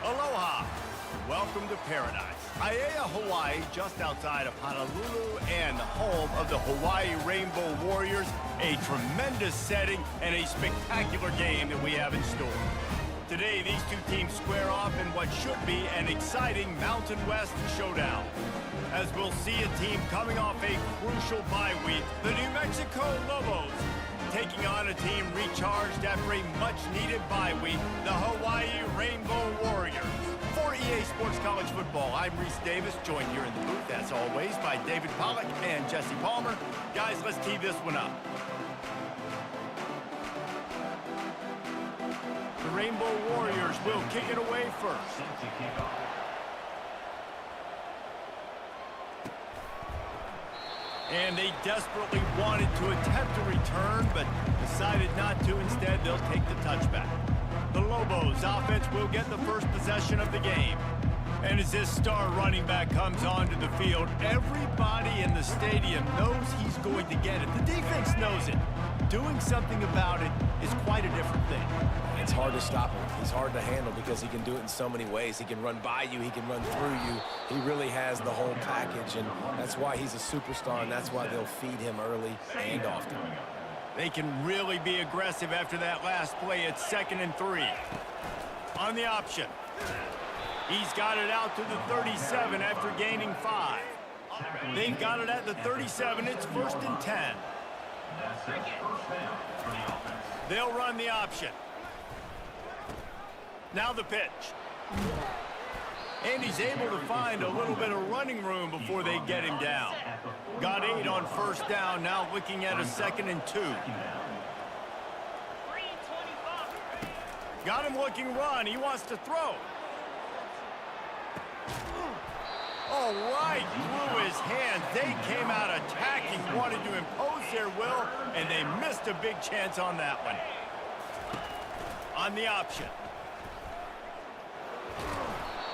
Aloha. Welcome to paradise. Aiea, Hawaii, just outside of Honolulu and the home of the Hawaii Rainbow Warriors. A tremendous setting and a spectacular game that we have in store. Today, these two teams square off in what should be an exciting Mountain West showdown. As we'll see a team coming off a crucial bye week, the New Mexico Lobos taking on a team recharged after a much-needed bye week, the Hawaii Rainbow Warriors. For EA Sports College Football, I'm Reese Davis, joined here in the booth, as always, by David Pollack and Jesse Palmer. Guys, let's tee this one up. The Rainbow Warriors will kick it away first. And they desperately wanted to attempt a return, but decided not to. Instead, they'll take the touchback. The Lobos offense will get the first possession of the game. And as this star running back comes onto the field, everybody in the stadium knows he's going to get it. The defense knows it. Doing something about it is quite a different thing. It's hard to stop him. He's hard to handle because he can do it in so many ways. He can run by you. He can run through you. He really has the whole package, and that's why he's a superstar, and that's why they'll feed him early and often. They can really be aggressive after that last play. It's 2nd and 3. On the option. He's got it out to the 37 after gaining 5. They've got it at the 37. It's 1st and 10. They'll run the option. Now the pitch. And he's able to find a little bit of running room before they get him down. Got 8 on 1st down, now looking at a 2nd and 2. Got him looking run, he wants to throw. Oh, right through his hands. They came out attacking, wanted to impose their will, and they missed a big chance on that one. On the option.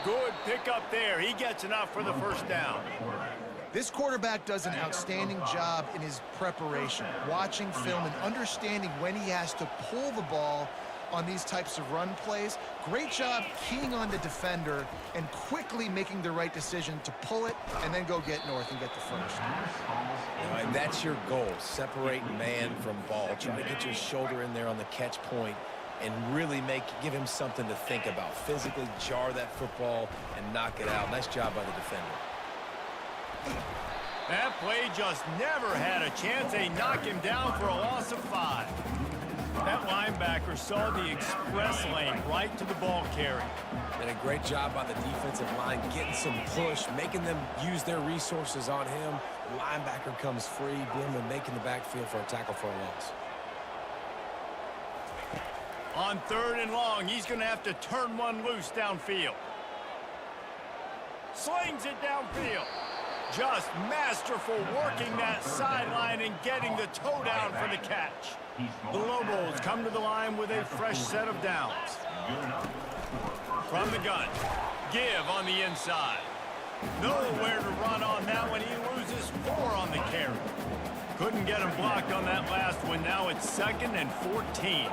Good pickup there. He gets enough for the 1st down. This quarterback does an outstanding job in his preparation, watching film and understanding when he has to pull the ball on these types of run plays. Great job keying on the defender and quickly making the right decision to pull it and then go get north and get the 1st. And that's your goal, separate man from ball. Try to get your shoulder in there on the catch point and really give him something to think about. Physically jar that football and knock it out. Nice job by the defender. That play just never had a chance. They knock him down for a loss of 5. That linebacker saw the express lane right to the ball carrier. And a great job by the defensive line, getting some push, making them use their resources on him. The linebacker comes free, boom, and making the backfield for a tackle for a loss. On 3rd and long, he's going to have to turn one loose downfield. Slings it downfield. Just masterful working that sideline and getting the toe down for the catch. The Lobos come to the line with a fresh set of downs. From the gun, give on the inside. Nowhere to run on that one. He loses 4 on the carry. Couldn't get him blocked on that last one. Now it's 2nd and 14.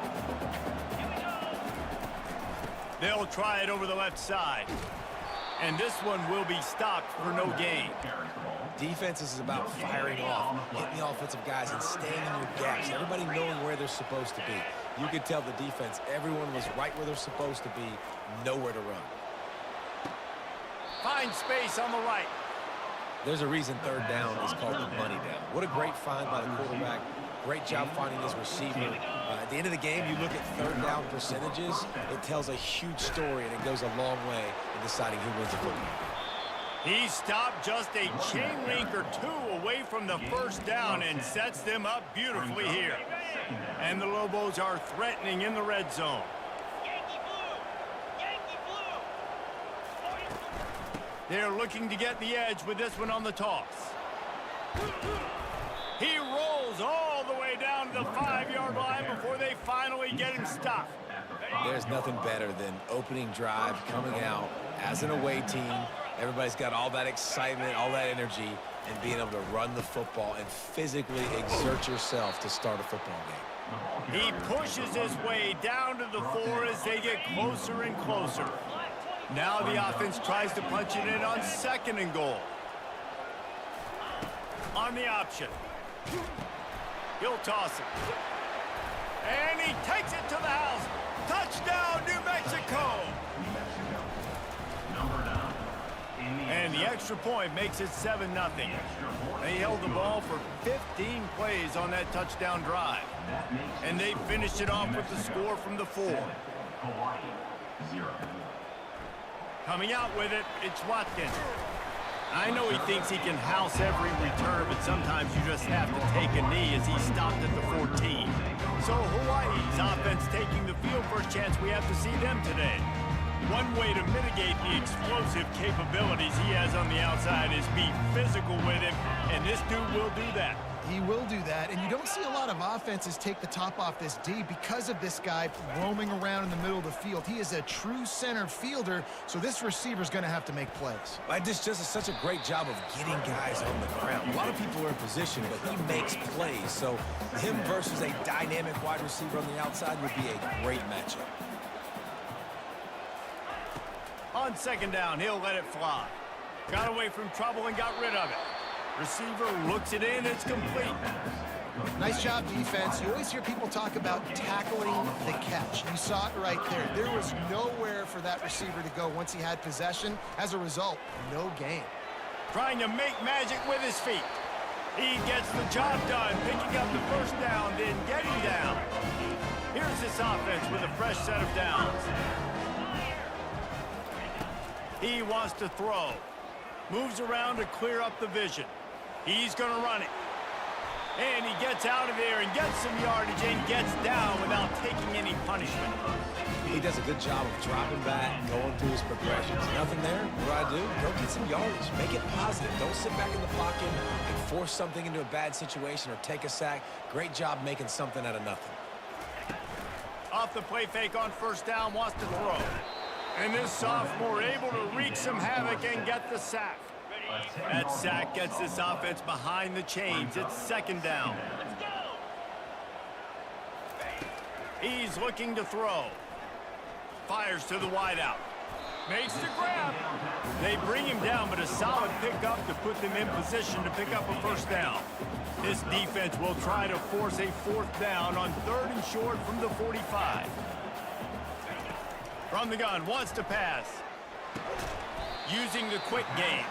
They'll try it over the left side. And this one will be stopped for no gain. Defense is about firing off, hitting the offensive guys and staying in your gaps. Everybody knowing where they're supposed to be. You could tell the defense, everyone was right where they're supposed to be, nowhere to run. Find space on the right. There's a reason 3rd down is called the money down. What a great find by the quarterback. Great job finding his receiver. At the end of the game, you look at 3rd down percentages. It tells a huge story, and it goes a long way in deciding who wins a football game. He stopped just a chain link or 2 away from the 1st down and sets them up beautifully here. And the Lobos are threatening in the red zone. They're looking to get the edge with this one on the toss. He rolls all the way down to the 5-yard line before they finally get him stopped. There's nothing better than opening drive, coming out as an away team. Everybody's got all that excitement, all that energy, and being able to run the football and physically exert yourself to start a football game. He pushes his way down to the 4 as they get closer and closer. Now the offense tries to punch it in on 2nd and goal. On the option. He'll toss it. And he takes it to the house. Touchdown, New Mexico! And the extra point makes it 7-0. They held the ball for 15 plays on that touchdown drive. And they finished it off with the score from the 4. Coming out with it, it's Watkins. I know he thinks he can house every return, but sometimes you just have to take a knee as he stopped at the 14. So Hawaii's offense taking the field for a chance. We have to see them today. One way to mitigate the explosive capabilities he has on the outside is be physical with him, and this dude will do that. He will do that, and you don't see a lot of offenses take the top off this D because of this guy roaming around in the middle of the field. He is a true center fielder, so this receiver's going to have to make plays. This just is such a great job of getting guys on the ground. A lot of people are in position, but he makes plays, so him versus a dynamic wide receiver on the outside would be a great matchup. On 2nd down, he'll let it fly. Got away from trouble and got rid of it. Receiver looks it in, it's complete. Nice job, defense. You always hear people talk about tackling the catch. You saw it right there. There was nowhere for that receiver to go once he had possession. As a result, no gain. Trying to make magic with his feet. He gets the job done, picking up the 1st down, then getting down. Here's this offense with a fresh set of downs. He wants to throw. Moves around to clear up the vision. He's going to run it. And he gets out of there and gets some yardage and gets down without taking any punishment. He does a good job of dropping back, going through his progressions. Nothing there? What do? Go get some yardage. Make it positive. Don't sit back in the pocket and force something into a bad situation or take a sack. Great job making something out of nothing. Off the play fake on 1st down, wants to throw. And this sophomore able to wreak some havoc and get the sack. That sack gets this offense behind the chains. It's 2nd down. He's looking to throw. Fires to the wideout. Makes the grab. They bring him down, but a solid pickup to put them in position to pick up a 1st down. This defense will try to force a 4th down on 3rd and short from the 45. From the gun, wants to pass. Using the quick game.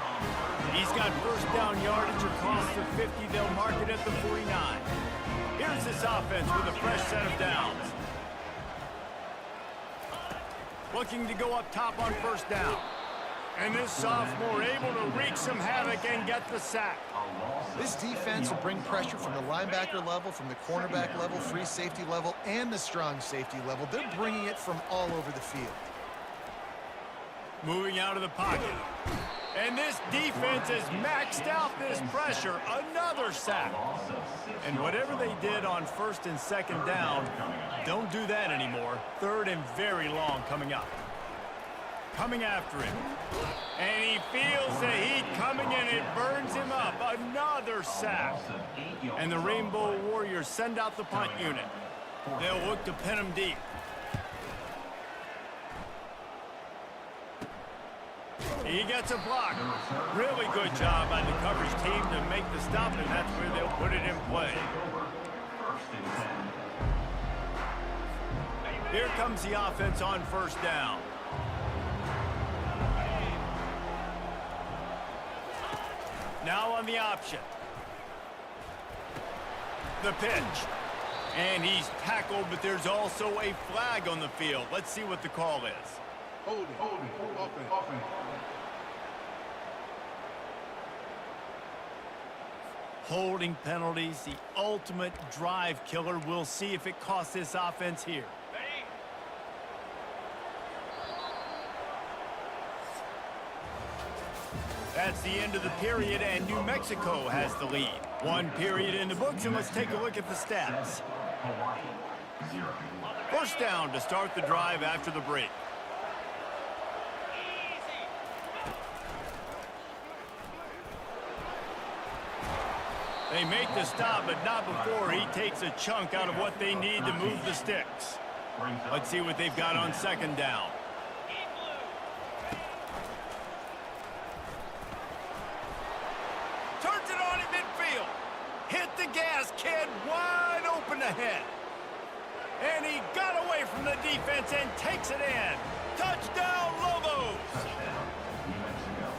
He's got 1st down yardage across the 50. They'll mark it at the 49. Here's this offense with a fresh set of downs. Looking to go up top on 1st down. And this sophomore able to wreak some havoc and get the sack. This defense will bring pressure from the linebacker level, from the cornerback level, free safety level, and the strong safety level. They're bringing it from all over the field. Moving out of the pocket. And this defense has maxed out this pressure. Another sack. And whatever they did on 1st and 2nd down, don't do that anymore. 3rd and very long coming up. Coming after him. And he feels the heat coming and it burns him up. Another sack. And the Rainbow Warriors send out the punt unit. They'll look to pin him deep. He gets a block. Really good job by the coverage team to make the stop, and that's where they'll put it in play. Here comes the offense on 1st down. Now on the option. The pitch. And he's tackled, but there's also a flag on the field. Let's see what the call is. Holding, offense. Holding penalties, the ultimate drive killer. We'll see if it costs this offense here. That's the end of the period, and New Mexico has the lead. 1 period in the books, and let's take a look at the stats. 1st down to start the drive after the break. They make the stop, but not before he takes a chunk out of what they need to move the sticks. Let's see what they've got on 2nd down. ahead. And he got away from the defense and takes it in. Touchdown, Lobos!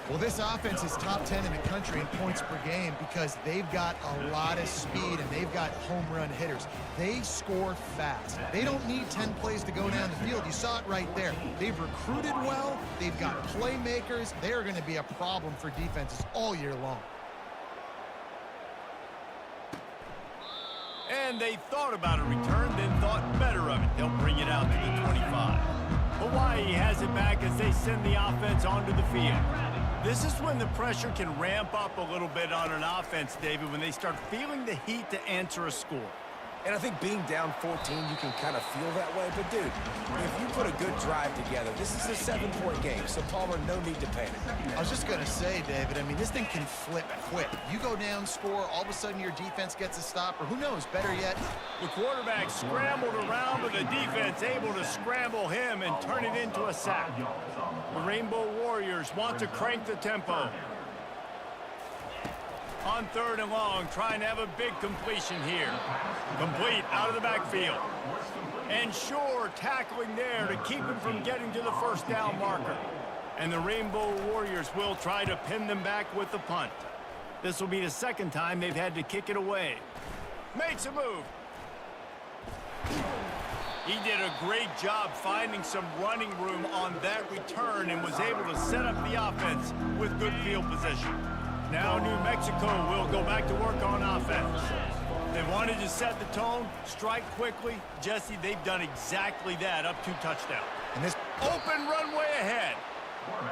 Well, this offense is top 10 in the country in points per game because they've got a lot of speed and they've got home run hitters. They score fast. They don't need 10 plays to go down the field. You saw it right there. They've recruited well. They've got playmakers. They're going to be a problem for defenses all year long. And they thought about a return, then thought better of it. They'll bring it out to the 25. Hawaii has it back as they send the offense onto the field. This is when the pressure can ramp up a little bit on an offense, David, when they start feeling the heat to answer a score. And I think being down 14, you can kind of feel that way. But, dude, if you put a good drive together, this is a 7-point game, so Palmer, no need to panic. I was just going to say, David, I mean, this thing can flip quick. You go down, score, all of a sudden your defense gets a stop, or who knows, better yet. The quarterback scrambled around, but the defense able to scramble him and turn it into a sack. The Rainbow Warriors want to crank the tempo. On 3rd and long, trying to have a big completion here. Complete out of the backfield. And Shore tackling there to keep him from getting to the first down marker. And the Rainbow Warriors will try to pin them back with the punt. This will be the second time they've had to kick it away. Makes a move. He did a great job finding some running room on that return and was able to set up the offense with good field position. Now New Mexico will go back to work on offense. They wanted to set the tone, strike quickly. Jesse, they've done exactly that, up 2 touchdowns. And this Open runway ahead.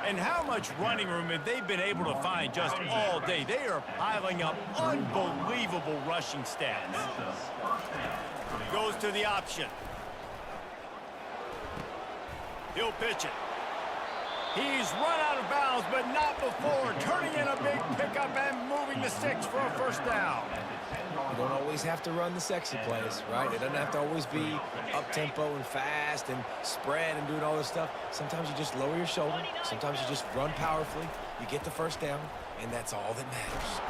And how much running room have they been able to find just all day? They are piling up unbelievable rushing stats. Goes to the option. He'll pitch it. He's run out of bounds, but not before turning in a big pickup and moving the sticks for a first down. You don't always have to run the sexy plays, right? It doesn't have to always be up-tempo and fast and spread and doing all this stuff. Sometimes you just lower your shoulder. Sometimes you just run powerfully. You get the first down, and that's all that matters.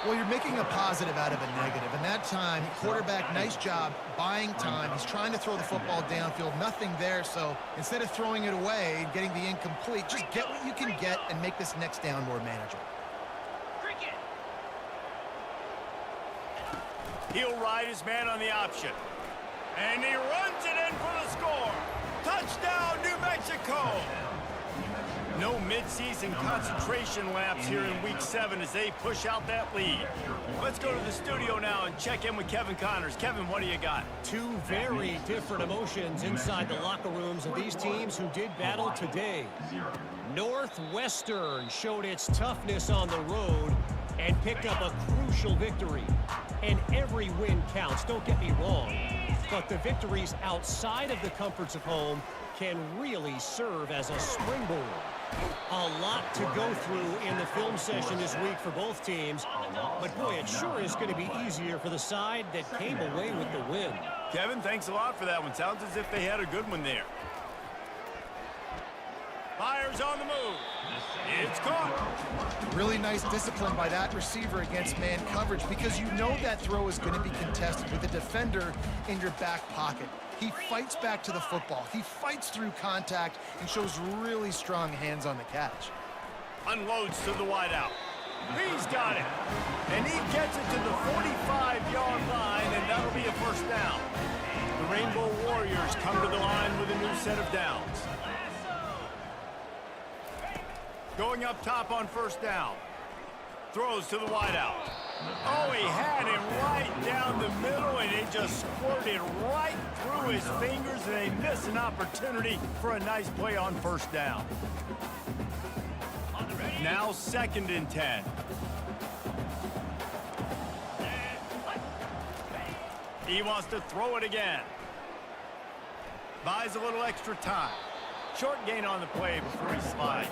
Well, you're making a positive out of a negative. And that time, quarterback, nice job buying time. He's trying to throw the football downfield. Nothing there, so instead of throwing it away and getting the incomplete, just get what you can get and make this next down more manageable. He'll ride his man on the option. And he runs it in for the score. Touchdown, New Mexico! No mid-season concentration laps here in Week 7 as they push out that lead. Let's go to the studio now and check in with Kevin Connors. Kevin, what do you got? 2 very different emotions inside the locker rooms of these teams who did battle today. Northwestern showed its toughness on the road and picked up a crucial victory. And every win counts, don't get me wrong. But the victories outside of the comforts of home can really serve as a springboard. A lot to go through in the film session this week for both teams. But boy, it sure is going to be easier for the side that came away with the win. Kevin, thanks a lot for that one. Sounds as if they had a good one there. Fires on the move. It's caught. Really nice discipline by that receiver against man coverage because you know that throw is going to be contested with a defender in your back pocket. He fights back to the football. He fights through contact and shows really strong hands on the catch. Unloads to the wideout. He's got it. And he gets it to the 45-yard line, and that'll be a first down. The Rainbow Warriors come to the line with a new set of downs. Going up top on first down. Throws to the wideout. Oh, he had him right down the middle, and it just squirted right through his fingers, and they miss an opportunity for a nice play on first down. Now 2nd and 10. He wants to throw it again. Buys a little extra time. Short gain on the play before he slides.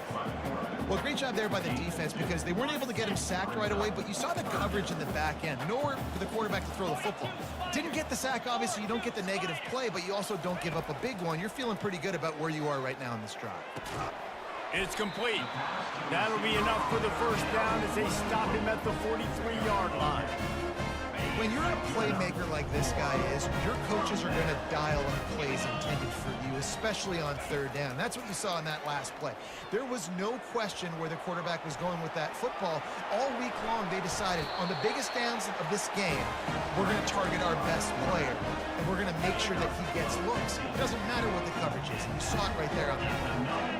Well, great job there by the defense because they weren't able to get him sacked right away, but you saw the coverage in the back end. Nowhere for the quarterback to throw the football. Didn't get the sack, obviously. You don't get the negative play, but you also don't give up a big one. You're feeling pretty good about where you are right now in this drive. It's complete. That'll be enough for the first down as they stop him at the 43-yard line. When you're a playmaker like this guy is, your coaches are going to dial up plays intended for you, especially on third down. That's what you saw in that last play. There was no question where the quarterback was going with that football. All week long, they decided on the biggest downs of this game, we're going to target our best player, and we're going to make sure that he gets looks. It doesn't matter what the coverage is. You saw it right there on that play.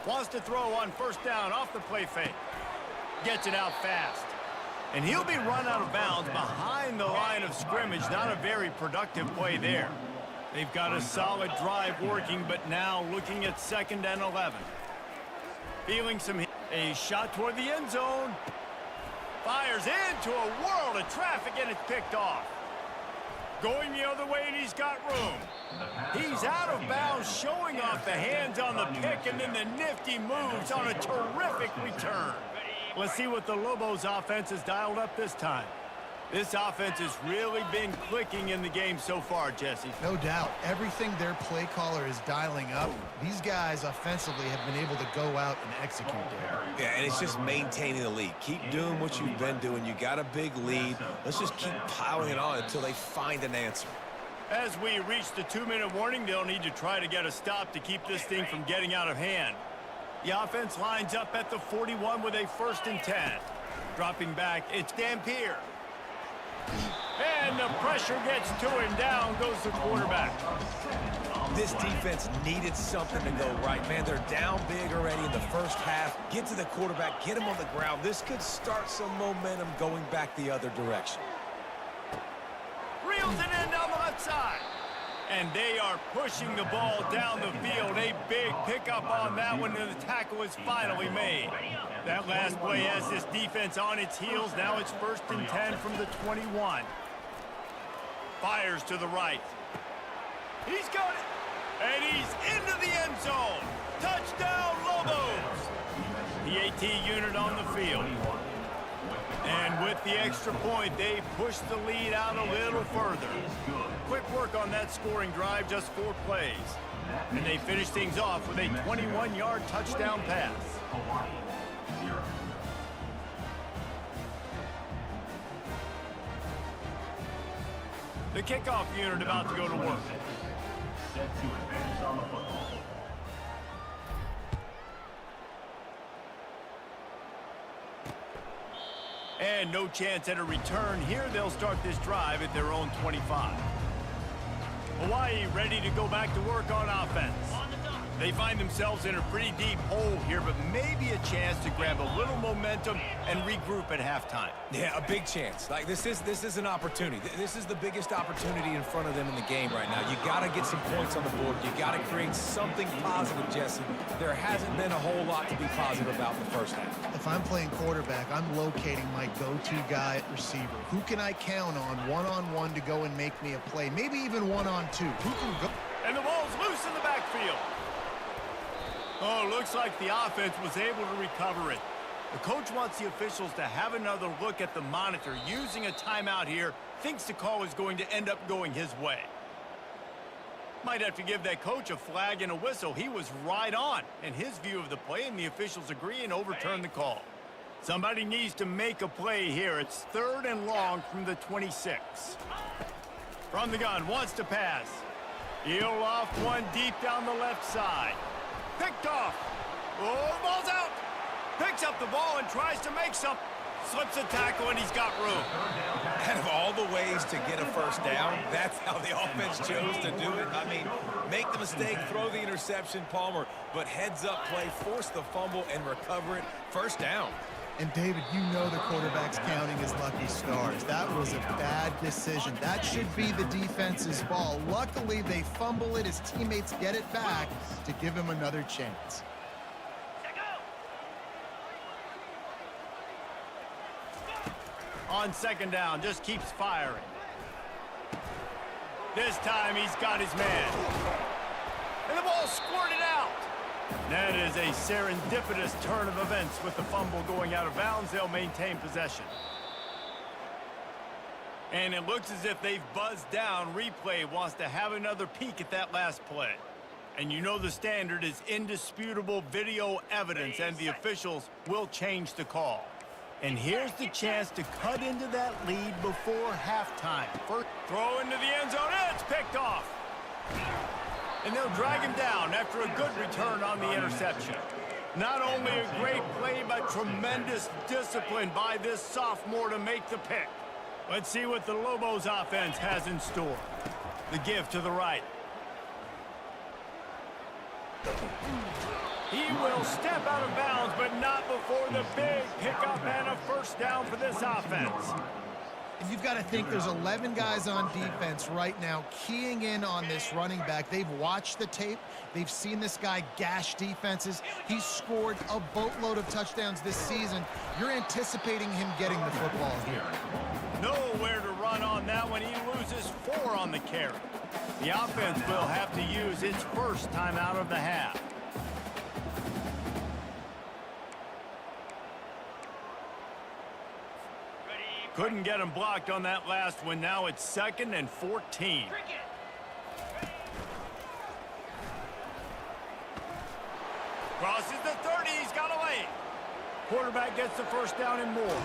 Wants to throw on first down off the play fake. Gets it out fast. And he'll be run out of bounds behind the line of scrimmage. Not a very productive play there. They've got a solid drive working, but now looking at 2nd and 11. Feeling some hit. A shot toward the end zone. Fires into a world of traffic, and it's picked off. Going the other way, and he's got room. He's out of bounds, showing off the hands on the pick, and then the nifty moves on a terrific return. Let's see what the Lobos offense has dialed up this time. This offense has really been clicking in the game so far, Jesse. No doubt. Everything their play caller is dialing up, these guys offensively have been able to go out and execute there. Yeah, and it's just maintaining the lead. Keep doing what you've been doing. You got a big lead. Let's just keep piling it on until they find an answer. As we reach the 2-minute warning, they'll need to try to get a stop to keep this thing from getting out of hand. The offense lines up at the 41 with a 1st and 10. Dropping back, it's Dampier. And the pressure gets to him. Down goes the quarterback. This defense needed something to go right, man. They're down big already in the first half. Get to the quarterback, get him on the ground. This could start some momentum going back the other direction. Reels it in down the left side. And they are pushing the ball down the field. A big pickup on that one, and the tackle is finally made. That last play has this defense on its heels. Now it's 1st and 10 from the 21. Fires to the right. He's got it. And he's into the end zone. Touchdown, Lobos. The AT unit on the field. And with the extra point, they push the lead out a little further. Quick work on that scoring drive, just 4 plays. And they finish things off with a 21-yard touchdown pass. The kickoff unit about to go to work. And no chance at a return. Here they'll start this drive at their own 25. Hawaii ready to go back to work on offense. They find themselves in a pretty deep hole here, but maybe a chance to grab a little momentum and regroup at halftime. Yeah, a big chance. Like, this is an opportunity. This is the biggest opportunity in front of them in the game right now. You got to get some points on the board. You got to create something positive, Jesse. There hasn't been a whole lot to be positive about in the first half. If I'm playing quarterback, I'm locating my go-to guy at receiver. Who can I count on one-on-one to go and make me a play? Maybe even one-on-two. Who can go? And the ball's loose in the backfield. Oh, looks like the offense was able to recover it. The coach wants the officials to have another look at the monitor. Using a timeout here, thinks the call is going to end up going his way. Might have to give that coach a flag and a whistle. He was right on in his view of the play, and the officials agree and overturn the call. Somebody needs to make a play here. It's 3rd and long from the 26. From the gun, wants to pass. He'll off one deep down the left side. Picked off. Oh, the ball's out. Picks up the ball and tries to make some. Slips a tackle, and he's got room. Out of all the ways to get a first down, that's how the offense chose to do it. I mean, make the mistake, throw the interception, Palmer, but heads-up play, force the fumble, and recover it. First down. And, David, you know the quarterback's counting his lucky stars. That was a bad decision. That should be the defense's ball. Luckily, they fumble it. His teammates get it back to give him another chance. On 2nd down, just keeps firing. This time he's got his man. And the ball squirted out. That is a serendipitous turn of events. With the fumble going out of bounds, they'll maintain possession. And it looks as if they've buzzed down. Replay wants to have another peek at that last play. And you know the standard is indisputable video evidence, and the officials will change the call. And here's the chance to cut into that lead before halftime. First throw into the end zone, and it's picked off. And they'll drag him down after a good return on the interception. Not only a great play, but tremendous discipline by this sophomore to make the pick. Let's see what the Lobos offense has in store. The give to the right. He will step out of bounds, but not before the big pickup and a first down for this offense. And you've got to think there's 11 guys on defense right now keying in on this running back. They've watched the tape. They've seen this guy gash defenses. He's scored a boatload of touchdowns this season. You're anticipating him getting the football here. Nowhere to run on that one. He loses 4 on the carry. The offense will have to use its first time out of the half. Couldn't get him blocked on that last one. Now it's 2nd and 14. Crosses the 30. He's got away. Quarterback gets the first down and more.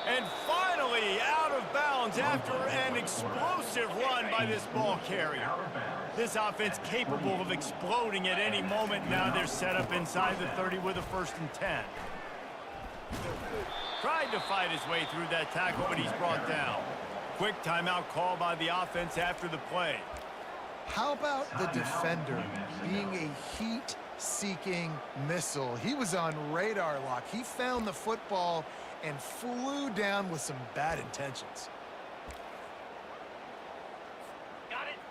And finally out of bounds after an explosive run by this ball carrier. This offense capable of exploding at any moment. Now they're set up inside the 30 with a 1st and 10. Tried to fight his way through that tackle, but he's brought down. Quick timeout call by the offense after the play. How about the defender being a heat-seeking missile? He was on radar lock. He found the football and flew down with some bad intentions.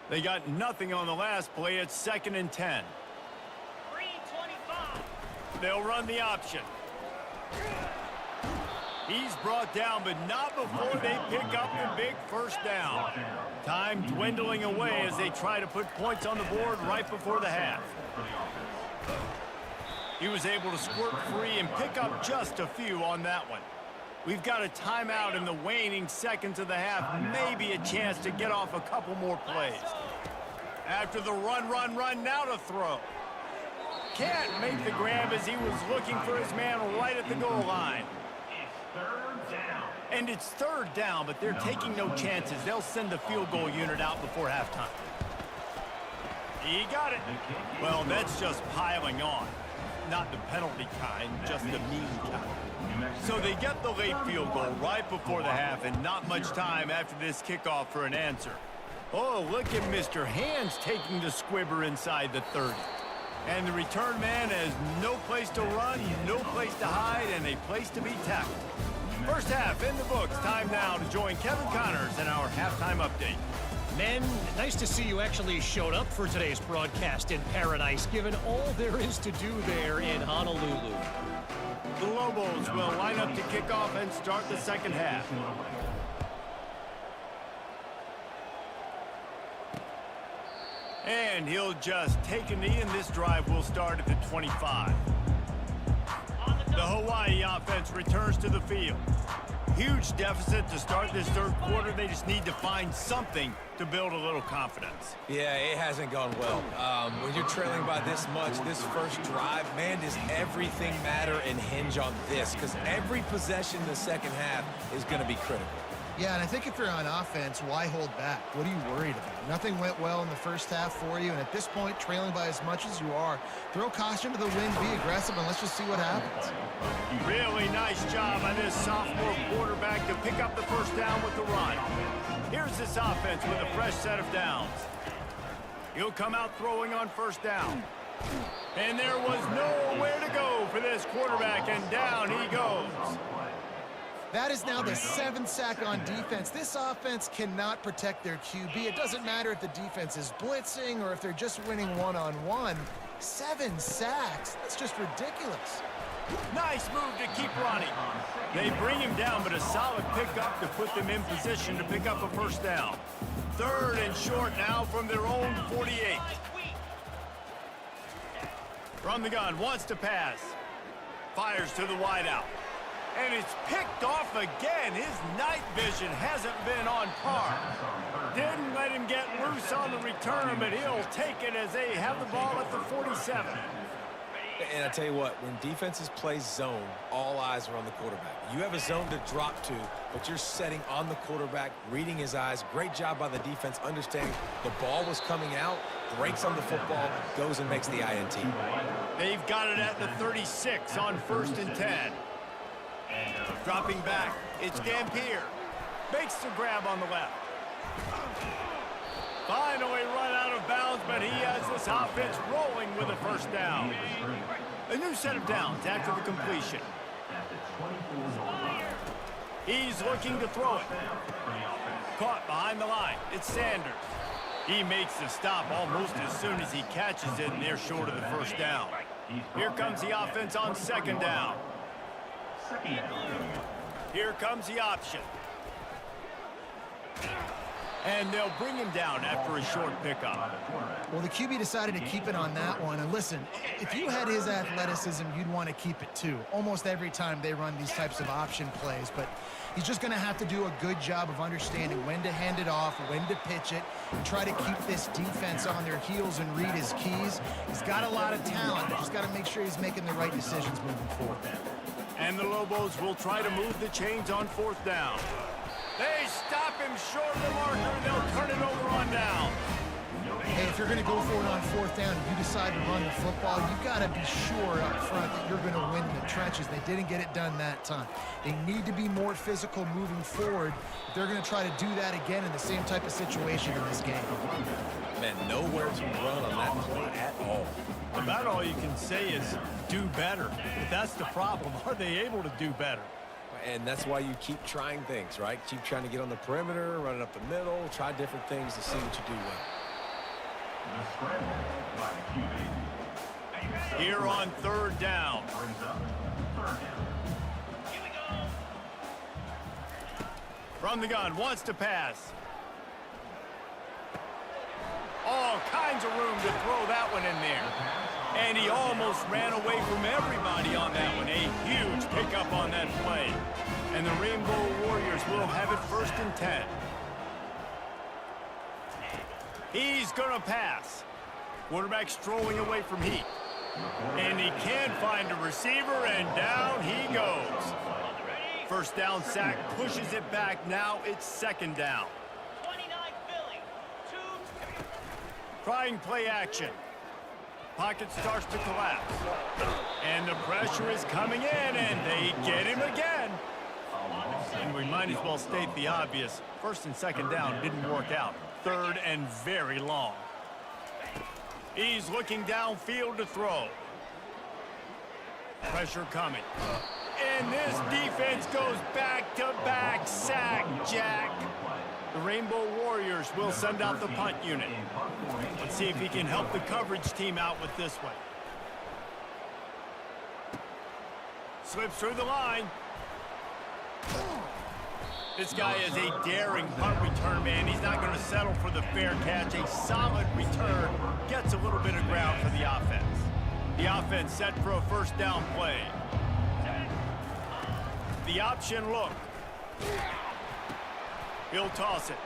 They got nothing on the last play. It's 2nd and 10. 3:25. They'll run the option. He's brought down, but not before they pick up the big first down. Time dwindling away as they try to put points on the board right before the half. He was able to squirt free and pick up just a few on that one. We've got a timeout in the waning seconds of the half. Maybe a chance to get off a couple more plays. After the run, now to throw. Can't make the grab as he was looking for his man right at the goal line. And it's 3rd down, but they're taking no chances. They'll send the field goal unit out before halftime. He got it. Well, that's just piling on. Not the penalty kind, just the mean kind. So they get the late field goal right before the half, and not much time after this kickoff for an answer. Oh, look at Mr. Hands taking the squibber inside the 30. And the return man has no place to run, no place to hide, and a place to be tackled. First half in the books. Time now to join Kevin Connors in our halftime update. Men, nice to see you actually showed up for today's broadcast in paradise, given all there is to do there in Honolulu. The Lobos will line up to kick off and start the second half. And he'll just take a knee, and this drive will start at the 25. The Hawaii offense returns to the field. Huge deficit to start this 3rd quarter. They just need to find something to build a little confidence. Yeah, it hasn't gone well. When you're trailing by this much, this first drive, man, does everything matter and hinge on this? Because every possession in the second half is going to be critical. Yeah, and I think if you're on offense, why hold back? What are you worried about? Nothing went well in the first half for you, and at this point, trailing by as much as you are, throw caution to the wind, be aggressive, and let's just see what happens. Really nice job by this sophomore quarterback to pick up the first down with the run. Here's this offense with a fresh set of downs. He'll come out throwing on first down. And there was nowhere to go for this quarterback, and down he goes. That is now the 7th sack on defense. This offense cannot protect their QB. It doesn't matter if the defense is blitzing or if they're just winning one-on-one. 7 sacks. That's just ridiculous. Nice move to keep running. They bring him down, but a solid pickup to put them in position to pick up a first down. 3rd and short now from their own 48. From the gun, wants to pass. Fires to the wideout. And it's picked off again. His night vision hasn't been on par. Didn't let him get loose on the return, but he'll take it as they have the ball at the 47. And I tell you what, when defenses play zone, all eyes are on the quarterback. You have a zone to drop to, but you're setting on the quarterback, reading his eyes. Great job by the defense, understanding the ball was coming out, breaks on the football, goes and makes the INT. They've got it at the 36 on 1st and 10. Dropping back, it's Gampier. Makes the grab on the left. Finally run out of bounds, but he has this offense rolling with a first down. A new set of downs after the completion. He's looking to throw it. Caught behind the line. It's Sanders. He makes the stop almost as soon as he catches it, and they're short of the first down. Here comes the offense on 2nd down. Here comes the option. And they'll bring him down after a short pickup. Well, the QB decided to keep it on that one. And listen, if you had his athleticism, you'd want to keep it too. Almost every time they run these types of option plays. But he's just going to have to do a good job of understanding when to hand it off, when to pitch it, and try to keep this defense on their heels and read his keys. He's got a lot of talent. Just got to make sure he's making the right decisions moving forward. And the Lobos will try to move the chains on 4th down. They stop him short of the marker, and they'll turn it over on down. Hey, if you're going to go for it on 4th down and you decide to run the football, you got to be sure up front that you're going to win in the trenches. They didn't get it done that time. They need to be more physical moving forward. They're going to try to do that again in the same type of situation in this game. Man, nowhere to run on that play at all. About all you can say is do better. But that's the problem. Are they able to do better? And that's why you keep trying things, right? Keep trying to get on the perimeter, run it up the middle, try different things to see what you do well. Here on 3rd down. From the gun, wants to pass. All kinds of room to throw that one in there. And he almost ran away from everybody on that one. A huge pickup on that play. And the Rainbow Warriors will have it 1st and 10. He's going to pass. Quarterback strolling away from heat. And he can't find a receiver, and down he goes. 1st down sack pushes it back. Now it's 2nd down. Trying play action. Pocket starts to collapse. And the pressure is coming in, and they get him again. And we might as well state the obvious. 1st and 2nd down didn't work out. 3rd and very long. He's looking downfield to throw. Pressure coming. And this defense goes back-to-back sack, Jack. The Rainbow Warriors will send out the punt unit. Let's see if he can help the coverage team out with this one. Slips through the line. This guy is a daring punt return man. He's not going to settle for the fair catch. A solid return gets a little bit of ground for the offense. The offense set for a 1st down play. The option look. He'll toss it.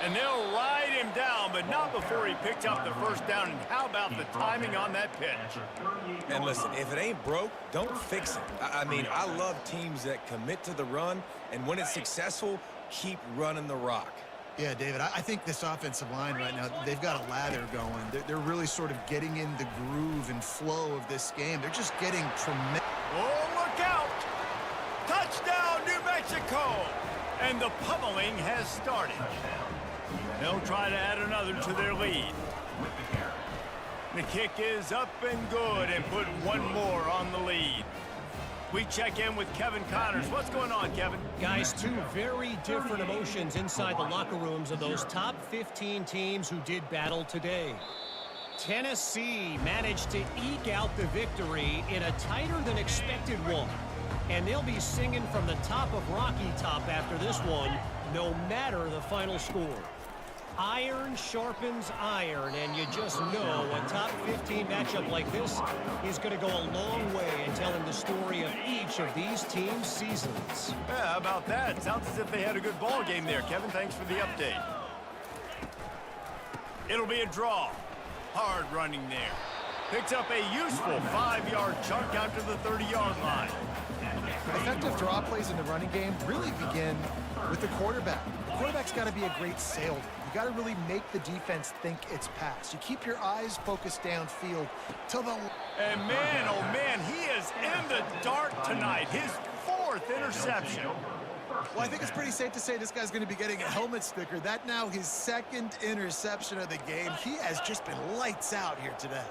And they'll ride him down, but not before he picked up the 1st down. And how about the timing on that pitch? And listen, if it ain't broke, don't fix it. I mean, I love teams that commit to the run, and when it's successful, keep running the rock. Yeah, David, I think this offensive line right now, they've got a lather going. They're really sort of getting in the groove and flow of this game. They're just getting tremendous. Oh, look out! Touchdown, New Mexico! And the pummeling has started. They'll try to add another to their lead. The kick is up and good and put one more on the lead. We check in with Kevin Connors. What's going on, Kevin? Guys, two very different emotions inside the locker rooms of those top 15 teams who did battle today. Tennessee managed to eke out the victory in a tighter than expected one. And they'll be singing from the top of Rocky Top after this one, no matter the final score. Iron sharpens iron, and you just know a top 15 matchup like this is going to go a long way in telling the story of each of these teams' seasons. Yeah, how about that? Sounds as if they had a good ball game there. Kevin, thanks for the update. It'll be a draw. Hard running there. Picks up a useful 5-yard chunk out to the 30-yard line. Effective draw plays in the running game really begin with the quarterback. The quarterback's got to be a great salesman. You got to really make the defense think it's pass. You keep your eyes focused downfield till the... And man, oh man, he is in the dark tonight. His 4th interception. Well, I think it's pretty safe to say this guy's going to be getting a helmet sticker. That now his 2nd interception of the game. He has just been lights out here today.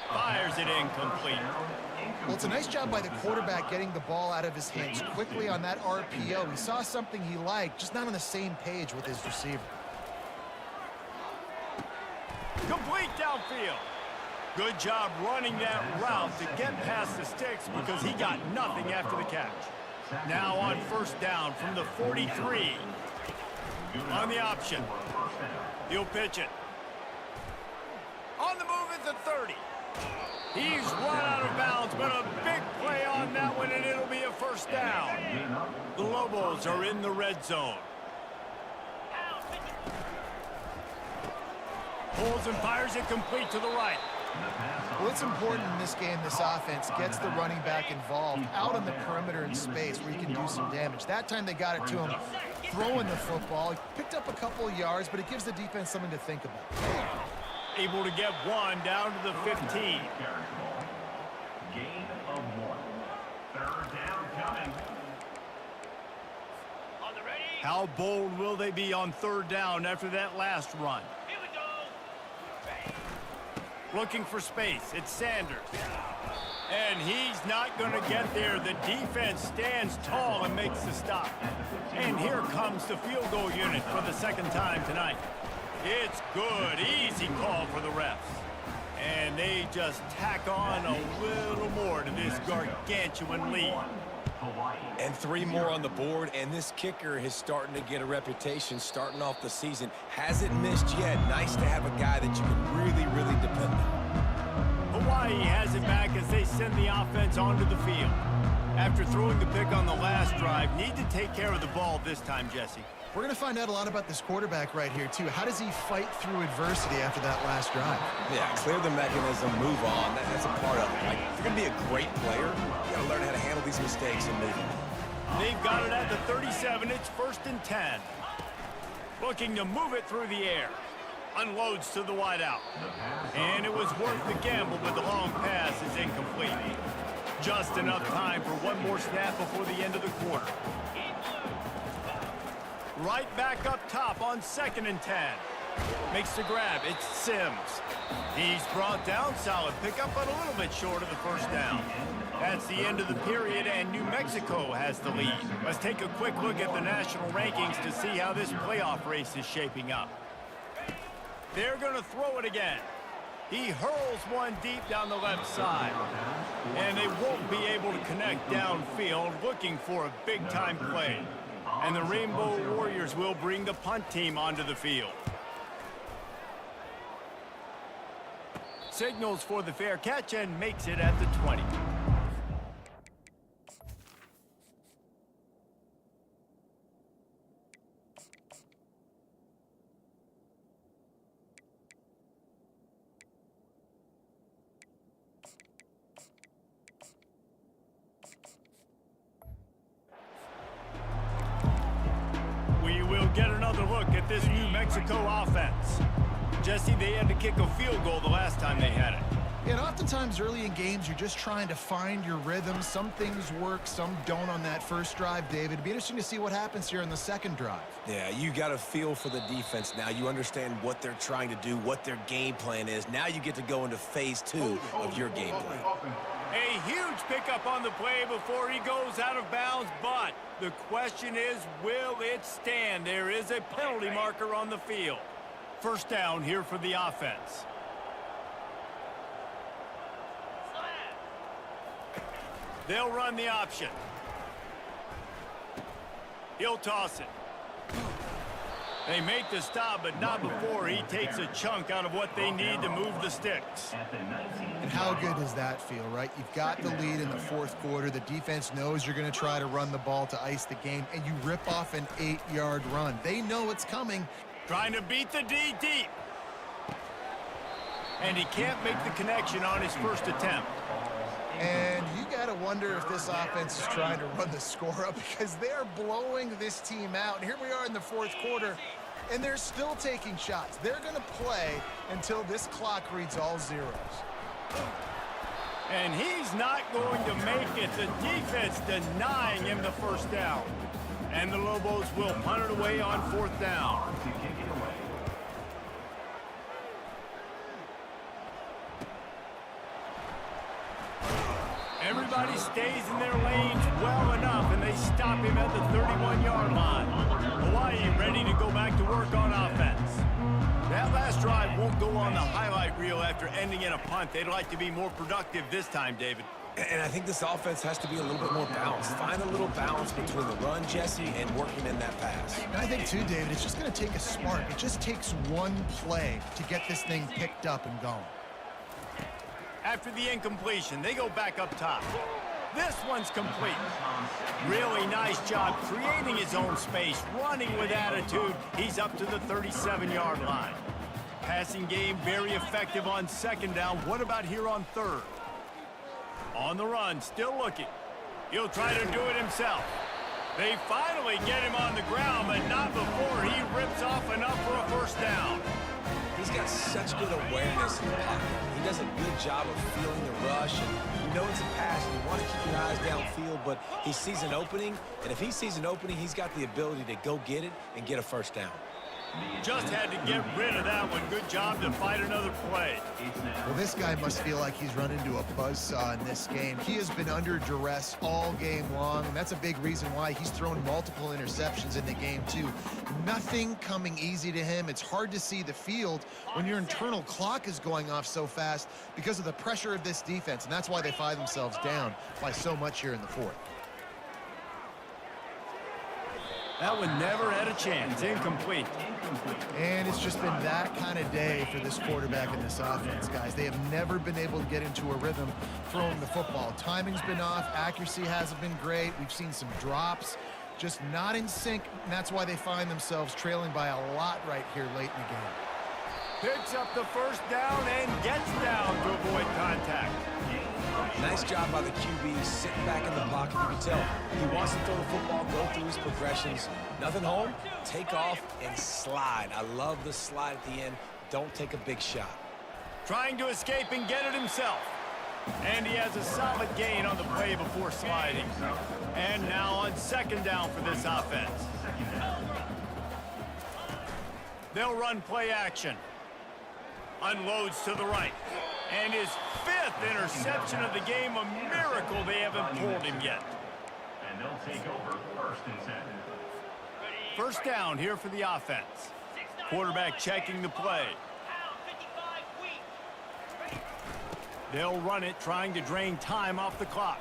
Fires it incomplete. Well, it's a nice job by the quarterback getting the ball out of his hands quickly on that RPO. He saw something he liked, just not on the same page with his receiver. Complete downfield. Good job running that route to get past the sticks because he got nothing after the catch. Now on 1st down from the 43. On the option. He'll pitch it. On the move at the 30. He's run out of bounds, but a big play on that one, and it'll be a 1st down. The Lobos are in the red zone. Pulls and fires it complete to the right. Well, it's important in this game, this offense gets the running back involved out on the perimeter in space where he can do some damage. That time they got it to him throwing the football. He picked up a couple of yards, but it gives the defense something to think about. Able to get 1 down to the 15. Gain of 1. 3rd down coming. On the ready. How bold will they be on 3rd down after that last run? Here we go. Looking for space. It's Sanders. And he's not going to get there. The defense stands tall and makes the stop. And here comes the field goal unit for the 2nd time tonight. It's good. Easy call for the refs. And they just tack on a little more to this gargantuan lead. And 3 more on the board, and this kicker is starting to get a reputation starting off the season. Hasn't missed yet. Nice to have a guy that you can really, really depend on. Hawaii has it back as they send the offense onto the field. After throwing the pick on the last drive, need to take care of the ball this time, Jesse. We're going to find out a lot about this quarterback right here, too. How does he fight through adversity after that last drive? Yeah, clear the mechanism, move on. That's a part of it. Like, if you're going to be a great player, you got to learn how to handle these mistakes and move on. They've got it at the 37. It's 1st and 10. Looking to move it through the air. Unloads to the wideout. And it was worth the gamble, but the long pass is incomplete. Just enough time for one more snap before the end of the quarter. Right back up top on 2nd and 10. Makes the grab. It's Sims. He's brought down. Solid pickup, but a little bit short of the 1st down. That's the end of the period, and New Mexico has the lead. Let's take a quick look at the national rankings to see how this playoff race is shaping up. They're going to throw it again. He hurls one deep down the left side. And they won't be able to connect downfield, looking for a big-time play. And the Rainbow Warriors will bring the punt team onto the field. Signals for the fair catch and makes it at the 20. We will get another look at this New Mexico offense. Jesse, they had to kick a field goal the last time they had it. And oftentimes early in games, you're just trying to find your rhythm. Some things work, some don't on that first drive, David. It'd be interesting to see what happens here in the second drive. Yeah, you got a feel for the defense now. You understand what they're trying to do, what their game plan is. Now you get to go into phase 2 of your game plan. A huge pickup on the play before he goes out of bounds, but the question is, will it stand? There is a penalty marker on the field. First down here for the offense. They'll run the option. He'll toss it. They make the stop, but not before he takes a chunk out of what they need to move the sticks. And how good does that feel, right? You've got the lead in the fourth quarter. The defense knows you're going to try to run the ball to ice the game, and you rip off an 8-yard run. They know it's coming. Trying to beat the D deep. And he can't make the connection on his first attempt. And you got to wonder if this offense is trying to run the score up because they're blowing this team out. And here we are in the fourth quarter, and they're still taking shots. They're going to play until this clock reads all zeros. And he's not going to make it. The defense denying him the first down. And the Lobos will punt it away on fourth down. Everybody stays in their lanes well enough, and they stop him at the 31-yard line. Hawaii ready to go back to work on offense. That last drive won't go on the highlight reel after ending in a punt. They'd like to be more productive this time, David. And I think this offense has to be a little bit more balanced. Find a little balance between the run, Jesse, and working in that pass. And I think, too, David, it's just going to take a spark. It just takes one play to get this thing picked up and going. After the incompletion, they go back up top. This one's complete. Really nice job creating his own space, running with attitude. He's up to the 37-yard line. Passing game very effective on second down. What about here on third? On the run, still looking. He'll try to do it himself. They finally get him on the ground, but not before he rips off enough for a first down. He's got such good awareness in the pocket. He does a good job of feeling the rush, and you know it's a pass, and you want to keep your eyes downfield, but he sees an opening, and if he sees an opening, he's got the ability to go get it and get a first down. Just had to get rid of that one. Good job to fight another play. Well, this guy must feel like he's run into a buzzsaw in this game. He has been under duress all game long, and that's a big reason why he's thrown multiple interceptions in the game, too. Nothing coming easy to him. It's hard to see the field when your internal clock is going off so fast because of the pressure of this defense, and that's why they find themselves down by so much here in the fourth. That one never had a chance. Incomplete. And it's just been that kind of day for this quarterback and this offense, guys. They have never been able to get into a rhythm throwing the football. Timing's been off. Accuracy hasn't been great. We've seen some drops, just not in sync, and that's why they find themselves trailing by a lot right here late in the game. Picks up the first down and gets down to avoid contact. Nice job by the QB, sitting back in the pocket. You can tell he wants to throw the football, go through his progressions. Nothing home, take off and slide. I love the slide at the end. Don't take a big shot. Trying to escape and get it himself. And he has a solid gain on the play before sliding. And now on second down for this offense. They'll run play action. Unloads to the right. And his fifth interception of the game, a miracle they haven't pulled him yet. And they'll take over first and 10. First down here for the offense. Quarterback checking the play. They'll run it, trying to drain time off the clock.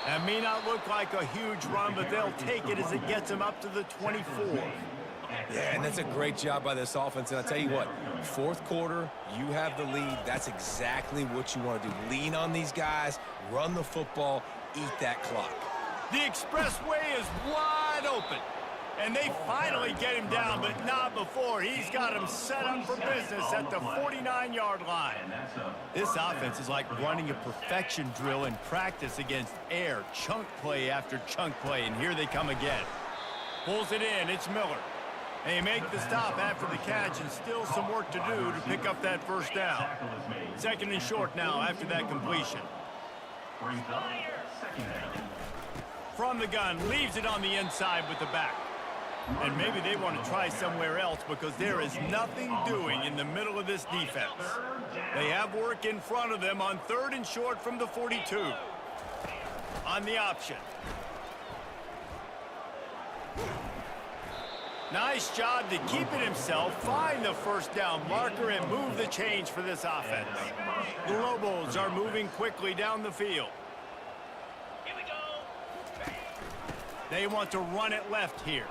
That may not look like a huge run, but they'll take it as it gets them up to the 24. Yeah, and that's a great job by this offense. And I'll tell you what, fourth quarter, you have the lead. That's exactly what you want to do. Lean on these guys, run the football, eat that clock. The expressway is wide open. And they finally get him down, but not before. He's got him set up for business at the 49-yard line. This offense is like running a perfection drill in practice against air. Chunk play after chunk play, and here they come again. Pulls it in. It's Miller. They make the stop after the catch, and still some work to do to pick up that first down. Second and short now after that completion. From the gun, leaves it on the inside with the back. And maybe they want to try somewhere else because there is nothing doing in the middle of this defense. They have work in front of them on third and short from the 42. On the option. Nice job to keep it himself, find the first down marker, and move the change for this offense. The Lobos are moving quickly down the field. They want to run it left here.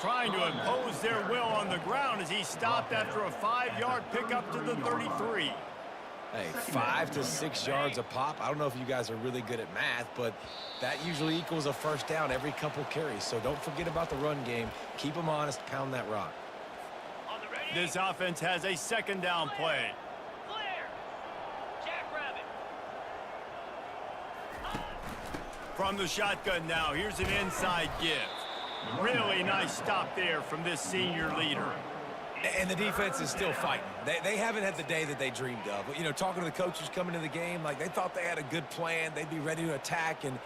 Trying to impose their will on the ground as he stopped after a 5-yard pickup to the 33. Hey, 5 to 6 yards a pop. I don't know if you guys are really good at math, but that usually equals a first down every couple carries. So don't forget about the run game. Keep them honest, pound that rock. This offense has a second down play. From the shotgun now, here's an inside give. Really nice stop there from this senior leader. And the defense is still fighting. They haven't had the day that they dreamed of. But, you know, talking to the coaches coming into the game, like they thought they had a good plan. They'd be ready to attack and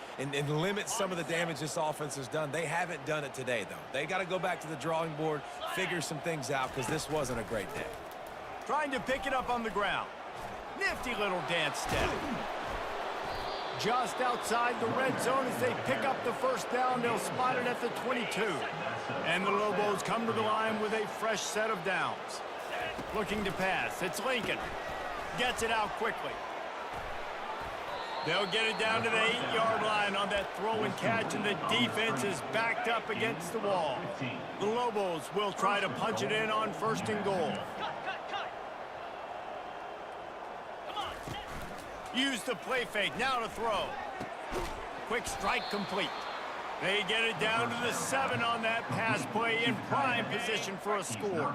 limit some of the damage this offense has done. They haven't done it today, though. They got to go back to the drawing board, figure some things out, because this wasn't a great day. Trying to pick it up on the ground. Nifty little dance step. Just outside the red zone as they pick up the first down. They'll spot it at the 22. And the Lobos come to the line with a fresh set of downs. Looking to pass. It's Lincoln. Gets it out quickly. They'll get it down to the 8-yard line on that throw and catch, and the defense is backed up against the wall. The Lobos will try to punch it in on 1st and goal. Use the play fake, now to throw. Quick strike complete. They get it down to the 7 on that pass play, in prime position for a score.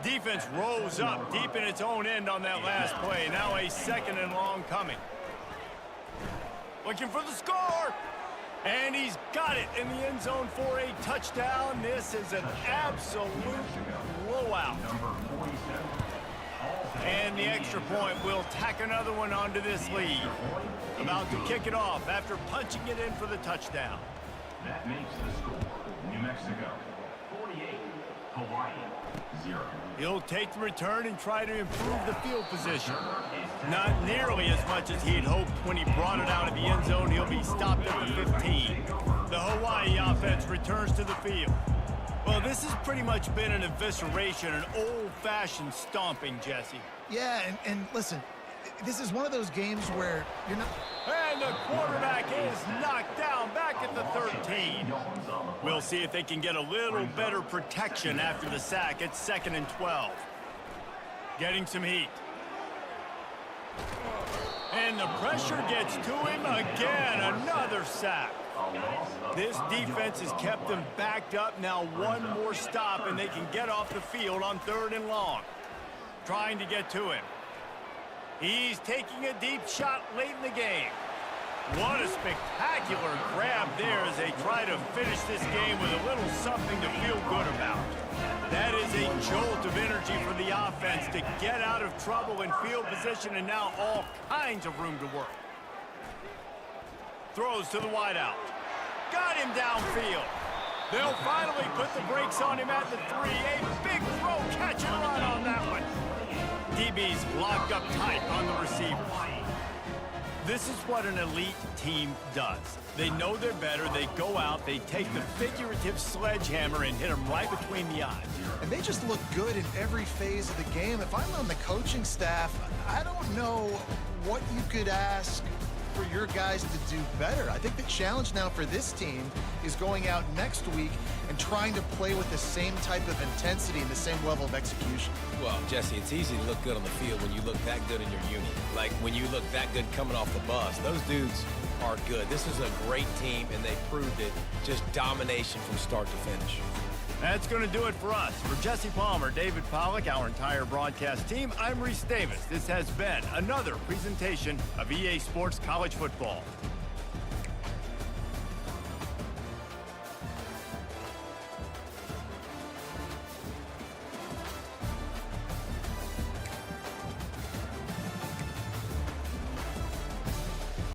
Defense rose up deep in its own end on that last play. Now a 2nd and long coming. Looking for the score. And he's got it in the end zone for a touchdown. This is an absolute blowout. And the extra point will tack another one onto this lead. About to kick it off after punching it in for the touchdown. That makes the score New Mexico 48, Hawaii 0. He'll take the return and try to improve the field position. Not nearly as much as he had hoped when he brought it out of the end zone. He'll be stopped at the 15. The Hawaii offense returns to the field. Well, this has pretty much been an evisceration, an old-fashioned stomping, Jesse. Yeah, and listen, this is one of those games where you're not... And the quarterback is knocked down back at the 13. We'll see if they can get a little better protection after the sack. It's 2nd and 12. Getting some heat. And the pressure gets to him again. Another sack. This defense has kept them backed up. Now one more stop and they can get off the field on 3rd and long. Trying to get to him. He's taking a deep shot late in the game. What a spectacular grab there as they try to finish this game with a little something to feel good about. That is a jolt of energy for the offense to get out of trouble in field position, and now all kinds of room to work. Throws to the wideout. Got him downfield. They'll finally put the brakes on him at the 3. A big throw, catch and run on that one. DB's locked up tight on the receiver. This is what an elite team does. They know they're better. They go out. They take the figurative sledgehammer and hit them right between the eyes. And they just look good in every phase of the game. If I'm on the coaching staff, I don't know what you could ask for your guys to do better. I think the challenge now for this team is going out next week and trying to play with the same type of intensity and the same level of execution. Well, Jesse, it's easy to look good on the field when you look that good in your unit. Like when you look that good coming off the bus. Those dudes are good. This is a great team, and they proved it. Just domination from start to finish. That's going to do it for us. For Jesse Palmer, David Pollack, our entire broadcast team, I'm Reese Davis. This has been another presentation of EA Sports College Football.